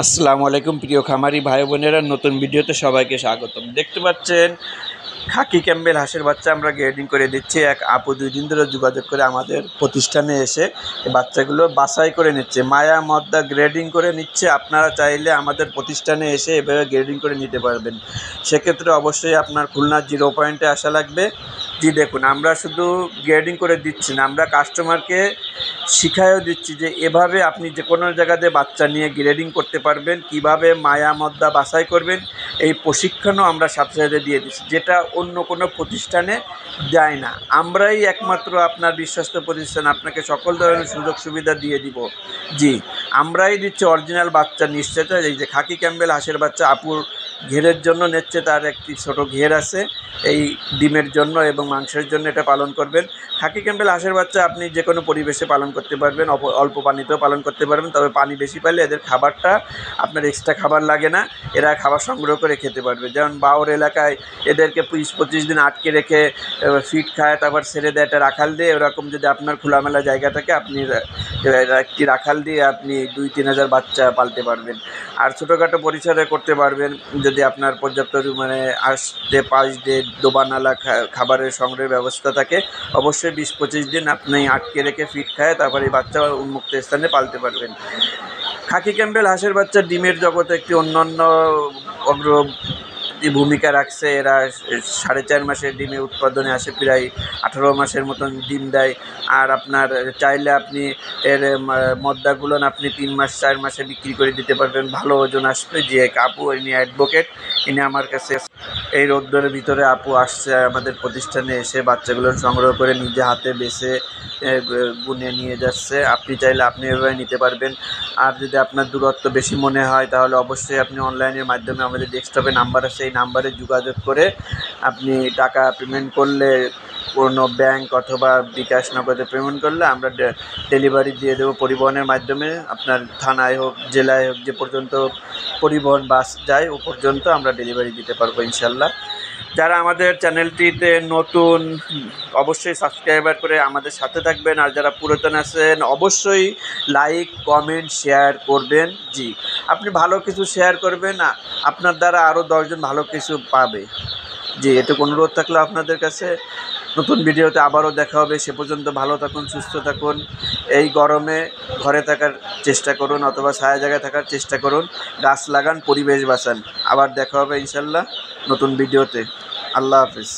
আসসালামু আলাইকুম প্রিয় খামারি ভাই বোনেরা, নতুন ভিডিওতে সবাইকে স্বাগতম। দেখতে পাচ্ছেন খাকি ক্যাম্বেল হাঁসের বাচ্চা আমরা গ্রেডিং করে দিচ্ছি। এক আপু 2 দিন ধরে যোগাযোগ করে আমাদের প্রতিষ্ঠানে এসে বাচ্চাগুলো বাছাই করে নিচ্ছে, মায়া মদ্দা গ্রেডিং করে নিচ্ছে। আপনারা চাইলে আমাদের প্রতিষ্ঠানে এসে এভাবে গ্রেডিং করে নিতে পারবেন। সেক্ষেত্রে অবশ্যই আপনার খুলনা 0 পয়েন্টে আসা লাগবে। জি দেখুন, আমরা শুধু গ্রেডিং করে দিচ্ছি না, আমরা কাস্টমারকে শিখায়ও দিচ্ছি যে এভাবে আপনি যে কোনো জায়গাতে বাচ্চা নিয়ে গ্রেডিং করতে পারবেন, কিভাবে মায়া মদ্দা বাছাই করবেন এই প্রশিক্ষণও আমরা সাথে সাথে দিয়ে দিচ্ছি, যেটা অন্য কোনো প্রতিষ্ঠানে দেয় না। আমরাই একমাত্র আপনার বিশ্বস্ত প্রতিষ্ঠান, আপনাকে সকল ধরনের সুযোগ সুবিধা দিয়ে দিব। জি, আমরাই দিচ্ছি অরিজিনাল বাচ্চা নিশ্চয়তা। এই যে খাকি ক্যাম্বেল হাঁসের বাচ্চা আপুর ঘেরের জন্য নিচ্ছে, তার একটি ছোট ঘের আছে এই ডিমের জন্য এবং মাংসের জন্য এটা পালন করবেন। খাকি ক্যাম্বেল হাঁসের বাচ্চা আপনি যে কোনো পরিবেশে পালন করতে পারবেন, অল্প পানিতেও পালন করতে পারবেন। তবে পানি বেশি পাইলে এদের খাবারটা আপনার এক্সট্রা খাবার লাগে না, এরা খাবার সংগ্রহ করে খেতে পারবে। যেমন বাওর এলাকায় এদেরকে 20-25 দিন আটকে রেখে ফিড খায়, তারপর ছেড়ে দেয় একটা রাখাল দিয়ে। এরকম যদি আপনার খোলামেলা জায়গা থাকে, আপনি একটি রাখাল দিয়ে আপনি 2-3 হাজার বাচ্চা পালতে পারবেন। আর ছোটোখাটো পরিসরে করতে পারবেন যদি আপনার পর্যাপ্ত মানে আসতে পাশ দিয়ে দোবানালা খাবারের সংগ্রহের ব্যবস্থা থাকে। অবশ্যই 20-25 দিন আপনি আটকে রেখে ফিড খায় তারপর এই বাচ্চা উন্মুক্ত স্থানে পালতে পারবেন। খাকি ক্যাম্বেল হাঁসের বাচ্চা ডিমের জগতে একটি অন্যান্য ভূমিকা রাখছে। এরা 4.5 মাসের ডিমে উৎপাদনে আসে, প্রায় 18 মাসের মতন ডিম দেয়। আর আপনার চাইলে আপনি এর মদ্দাগুলো আপনি 3 মাস 4 মাসে বিক্রি করে দিতে পারবেন, ভালো ওজন আসবে। যে আপু ইনি অ্যাডভোকেট, ইনি আমার কাছে এই রোদ্দুরের ভিতরে আপু আসছে আমাদের প্রতিষ্ঠানে এসে বাচ্চাগুলো সংগ্রহ করে নিজে হাতে বেছে গুনে নিয়ে যাচ্ছে। আপনি চাইলে আপনি এভাবে নিতে পারবেন। আর যদি আপনার দূরত্ব বেশি মনে হয় তাহলে অবশ্যই আপনি অনলাইনের মাধ্যমে আমাদের ডেস্কটপে নাম্বার আছে, এই নাম্বারে যোগাযোগ করে আপনি টাকা পেমেন্ট করলে, কোনো ব্যাংক অথবা বিকাশ নগদে পেমেন্ট করলে আমরা ডেলিভারি দিয়ে দেবো পরিবহনের মাধ্যমে। আপনার থানায় হোক জেলায় হোক, যে পর্যন্ত পরিবহন বাস যায় ও পর্যন্ত আমরা ডেলিভারি দিতে পারবো ইনশাল্লাহ। যারা আমাদের চ্যানেলটিতে নতুন অবশ্যই সাবস্ক্রাইবার করে আমাদের সাথে থাকবেন, আর যারা পুরাতন আছেন অবশ্যই লাইক কমেন্ট শেয়ার করবেন। জি, আপনি ভালো কিছু শেয়ার করবেন, আপনার দ্বারা আরও 10 জন ভালো কিছু পাবে। জি, এটুকু অনুরোধ থাকলো আপনাদের কাছে। নতুন ভিডিওতে আবারও দেখা হবে। সে পর্যন্ত ভালো থাকুন, সুস্থ থাকুন। এই গরমে ঘরে থাকার চেষ্টা করুন অথবা ছায়া জায়গায় থাকার চেষ্টা করুন। গাছ লাগান, পরিবেশ বাঁচান। আবার দেখা হবে ইনশাল্লাহ নতুন ভিডিওতে। আল্লাহ হাফিজ।